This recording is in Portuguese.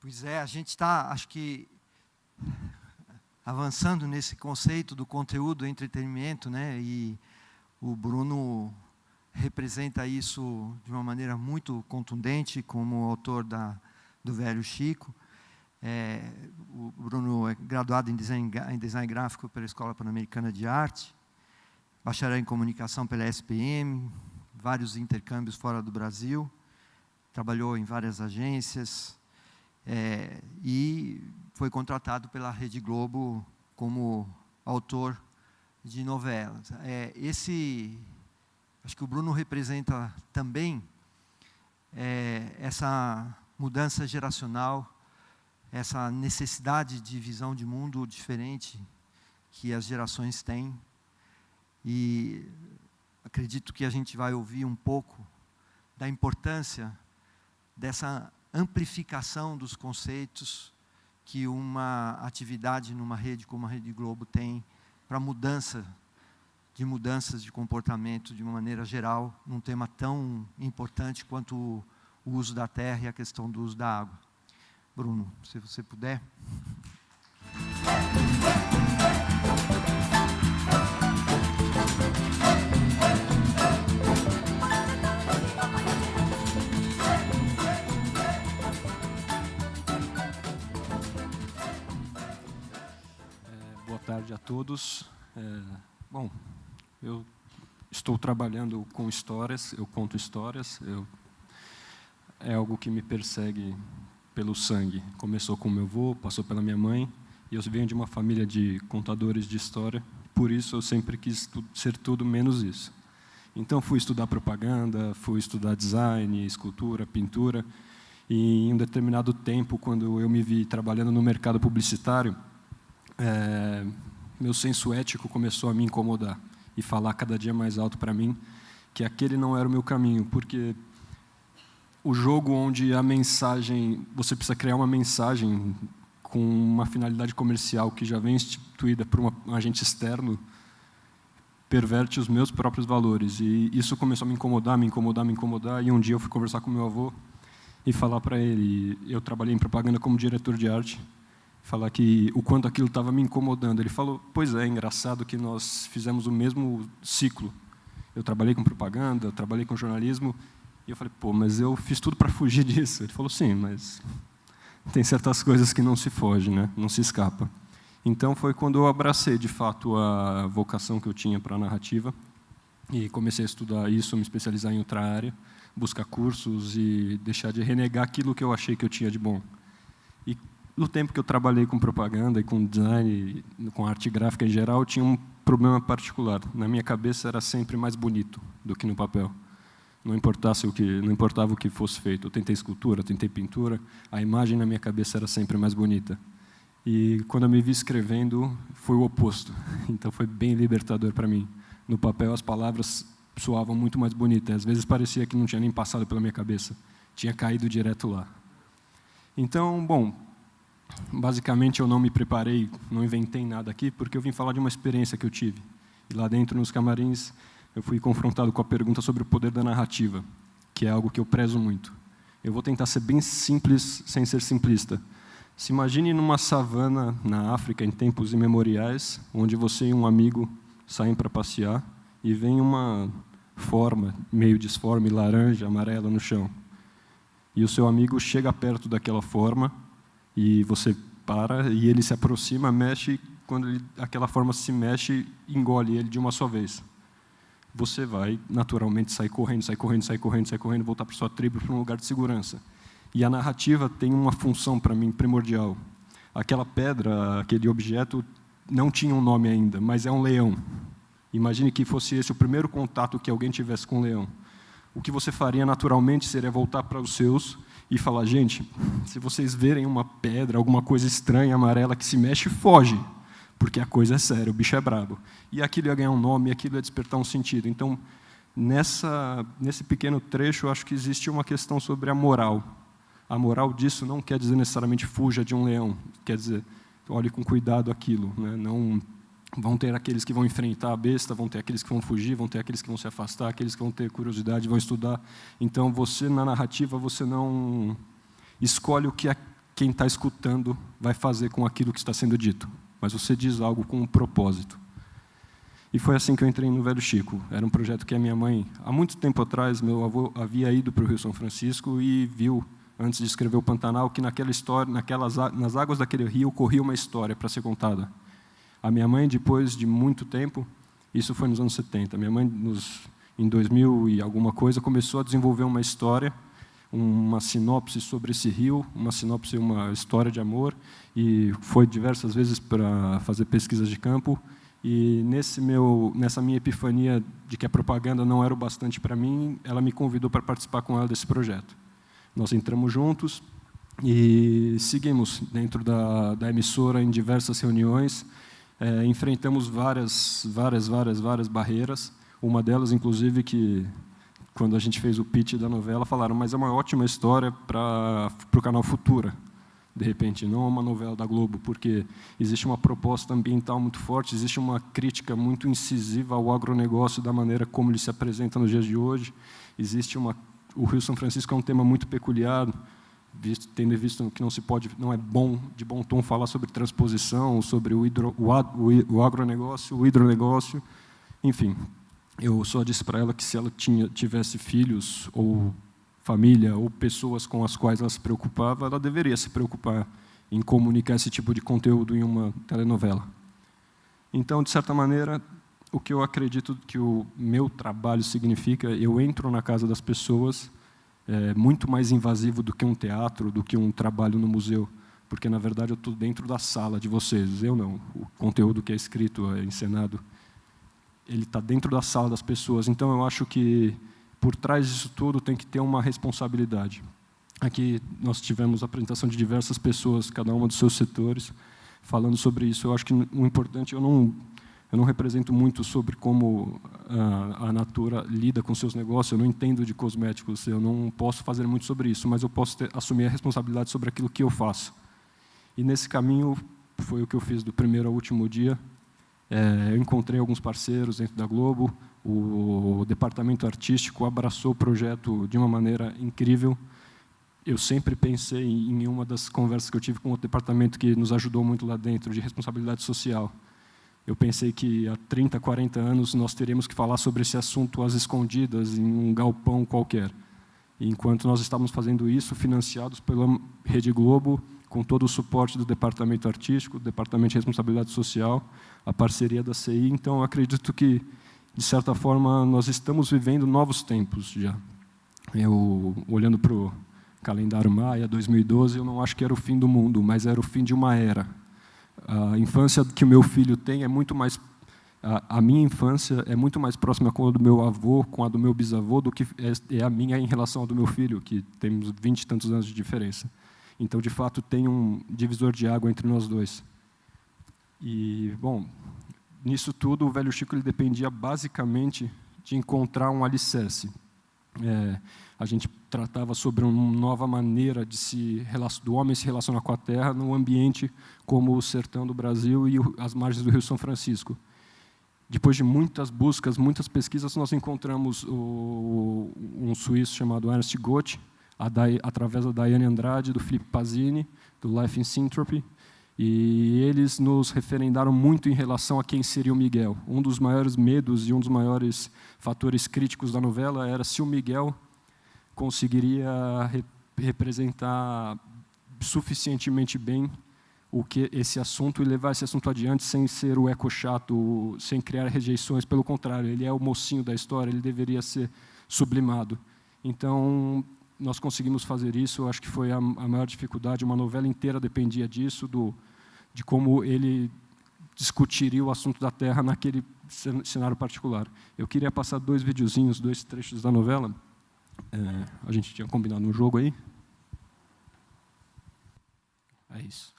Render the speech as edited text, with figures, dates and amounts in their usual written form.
Pois é, a gente está, acho que, avançando nesse conceito do conteúdo, entretenimento, né? E o Bruno representa isso de uma maneira muito contundente, como autor do Velho Chico. O Bruno é graduado em design gráfico pela Escola Pan-Americana de Arte, bacharel em comunicação pela SPM, vários intercâmbios fora do Brasil, trabalhou em várias agências, e foi contratado pela Rede Globo como autor de novelas. Acho que o Bruno representa também essa mudança geracional, essa necessidade de visão de mundo diferente que as gerações têm. E acredito que a gente vai ouvir um pouco da importância dessa amplificação dos conceitos que uma atividade numa rede como a Rede Globo tem para mudanças de comportamento de uma maneira geral, num tema tão importante quanto o uso da terra e a questão do uso da água. Bruno, se você puder. Boa tarde a todos. Bom, eu estou trabalhando com histórias, eu conto histórias, é algo que me persegue pelo sangue. Começou com meu avô, passou pela minha mãe, e eu venho de uma família de contadores de história, por isso eu sempre quis ser tudo menos isso. Então fui estudar propaganda, fui estudar design, escultura, pintura, e em um determinado tempo, quando eu me vi trabalhando no mercado publicitário, meu senso ético começou a me incomodar e falar cada dia mais alto para mim que aquele não era o meu caminho, porque o jogo onde a mensagem, você precisa criar uma mensagem com uma finalidade comercial que já vem instituída por um agente externo, perverte os meus próprios valores. E isso começou a me incomodar, e um dia eu fui conversar com meu avô e falar para ele, eu trabalhei em propaganda como diretor de arte, falar que o quanto aquilo estava me incomodando. Ele falou, pois é engraçado que nós fizemos o mesmo ciclo. Eu trabalhei com propaganda, eu trabalhei com jornalismo, e eu falei, pô, mas eu fiz tudo para fugir disso. Ele falou, sim, mas tem certas coisas que não se foge, né? Não se escapa. Então foi quando eu abracei, de fato, a vocação que eu tinha para a narrativa, e comecei a estudar isso, me especializar em outra área, buscar cursos e deixar de renegar aquilo que eu achei que eu tinha de bom. E no tempo que eu trabalhei com propaganda e com design, com arte gráfica em geral, eu tinha um problema particular. Na minha cabeça era sempre mais bonito do que no papel. Não importava o que fosse feito. Eu tentei escultura, eu tentei pintura, a imagem na minha cabeça era sempre mais bonita. E quando eu me vi escrevendo, foi o oposto. Então foi bem libertador para mim. No papel as palavras soavam muito mais bonitas. Às vezes parecia que não tinha nem passado pela minha cabeça. Tinha caído direto lá. Então, bom, basicamente eu não me preparei, não inventei nada aqui, porque eu vim falar de uma experiência que eu tive. E lá dentro, nos camarins, eu fui confrontado com a pergunta sobre o poder da narrativa, que é algo que eu prezo muito. Eu vou tentar ser bem simples, sem ser simplista. Se imagine numa savana na África, em tempos imemoriais, onde você e um amigo saem para passear e vem uma forma meio disforme, laranja, amarela no chão. E o seu amigo chega perto daquela forma e você para e ele se aproxima, mexe, quando aquela forma se mexe, engole ele de uma só vez. Você vai, naturalmente, sair correndo, voltar para sua tribo, para um lugar de segurança. E a narrativa tem uma função, para mim, primordial. Aquela pedra, aquele objeto, não tinha um nome ainda, mas é um leão. Imagine que fosse esse o primeiro contato que alguém tivesse com um leão. O que você faria, naturalmente, seria voltar para os seus e falar, gente, se vocês verem uma pedra, alguma coisa estranha, amarela, que se mexe, foge. Porque a coisa é séria, o bicho é brabo. E aquilo ia ganhar um nome, aquilo ia despertar um sentido. Então, nesse pequeno trecho, eu acho que existe uma questão sobre a moral. A moral disso não quer dizer necessariamente fuja de um leão. Quer dizer, olhe com cuidado aquilo. Né? Não, vão ter aqueles que vão enfrentar a besta, vão ter aqueles que vão fugir, vão ter aqueles que vão se afastar, aqueles que vão ter curiosidade, vão estudar. Então, você, na narrativa, você não escolhe o que quem está escutando vai fazer com aquilo que está sendo dito, mas você diz algo com um propósito. E foi assim que eu entrei no Velho Chico. Era um projeto que a minha mãe, há muito tempo atrás, meu avô havia ido para o Rio São Francisco e viu, antes de escrever o Pantanal, que naquela história, nas águas daquele rio corria uma história para ser contada. A minha mãe, depois de muito tempo, isso foi nos anos 70, minha mãe, em 2000 e alguma coisa, começou a desenvolver uma história, uma sinopse sobre esse rio, uma história de amor, e foi diversas vezes para fazer pesquisas de campo. E nessa minha epifania de que a propaganda não era o bastante para mim, ela me convidou para participar com ela desse projeto. Nós entramos juntos e seguimos dentro da emissora em diversas reuniões, enfrentamos várias barreiras. Uma delas, inclusive, que quando a gente fez o pitch da novela, falaram, mas é uma ótima história para o canal Futura. De repente, não é uma novela da Globo, porque existe uma proposta ambiental muito forte, existe uma crítica muito incisiva ao agronegócio da maneira como ele se apresenta nos dias de hoje. O Rio São Francisco é um tema muito peculiar, tendo visto que não é de bom tom falar sobre transposição, sobre o agronegócio, o hidronegócio, enfim. Eu só disse para ela que se ela tivesse filhos ou família ou pessoas com as quais ela se preocupava, ela deveria se preocupar em comunicar esse tipo de conteúdo em uma telenovela. Então, de certa maneira, o que eu acredito que o meu trabalho significa, eu entro na casa das pessoas, muito mais invasivo do que um teatro, do que um trabalho no museu, porque, na verdade, eu estou dentro da sala de vocês, eu não. O conteúdo que é escrito, é encenado, ele está dentro da sala das pessoas. Então, eu acho que por trás disso tudo tem que ter uma responsabilidade. Aqui nós tivemos a apresentação de diversas pessoas, cada uma dos seus setores, falando sobre isso. Eu acho que o importante, eu não represento muito sobre como a Natura lida com seus negócios, eu não entendo de cosméticos, eu não posso fazer muito sobre isso, mas eu posso assumir a responsabilidade sobre aquilo que eu faço. E nesse caminho, foi o que eu fiz do primeiro ao último dia. Eu encontrei alguns parceiros dentro da Globo, o departamento artístico abraçou o projeto de uma maneira incrível. Eu sempre pensei em uma das conversas que eu tive com o departamento que nos ajudou muito lá dentro, de responsabilidade social. Eu pensei que há 30, 40 anos nós teríamos que falar sobre esse assunto às escondidas, em um galpão qualquer. E enquanto nós estávamos fazendo isso, financiados pela Rede Globo, com todo o suporte do departamento artístico, do departamento de responsabilidade social, a parceria da CI. Então, eu acredito que, de certa forma, nós estamos vivendo novos tempos já. Eu, olhando para o calendário Maia, 2012, eu não acho que era o fim do mundo, mas era o fim de uma era. A infância que o meu filho tem é muito mais... A minha infância é muito mais próxima com a do meu avô, com a do meu bisavô, do que é a minha em relação ao do meu filho, que temos 20 e tantos anos de diferença. Então, de fato, tem um divisor de água entre nós dois. E, bom, nisso tudo, o Velho Chico ele dependia basicamente de encontrar um alicerce. A gente tratava sobre uma nova maneira do homem se relacionar com a terra num ambiente como o sertão do Brasil e as margens do Rio São Francisco. Depois de muitas buscas, muitas pesquisas, nós encontramos um suíço chamado Ernst Goethe, através da Daiane Andrade, do Felipe Pazzini, do Life in Syntropy, e eles nos referendaram muito em relação a quem seria o Miguel. Um dos maiores medos e um dos maiores fatores críticos da novela era se o Miguel conseguiria representar suficientemente bem esse assunto e levar esse assunto adiante sem ser o eco chato, sem criar rejeições. Pelo contrário, ele é o mocinho da história, ele deveria ser sublimado. Então, nós conseguimos fazer isso, eu acho que foi a maior dificuldade, uma novela inteira dependia disso, de como ele discutiria o assunto da terra naquele cenário particular. Eu queria passar 2 videozinhos, 2 trechos da novela. A gente tinha combinado um jogo aí. É isso.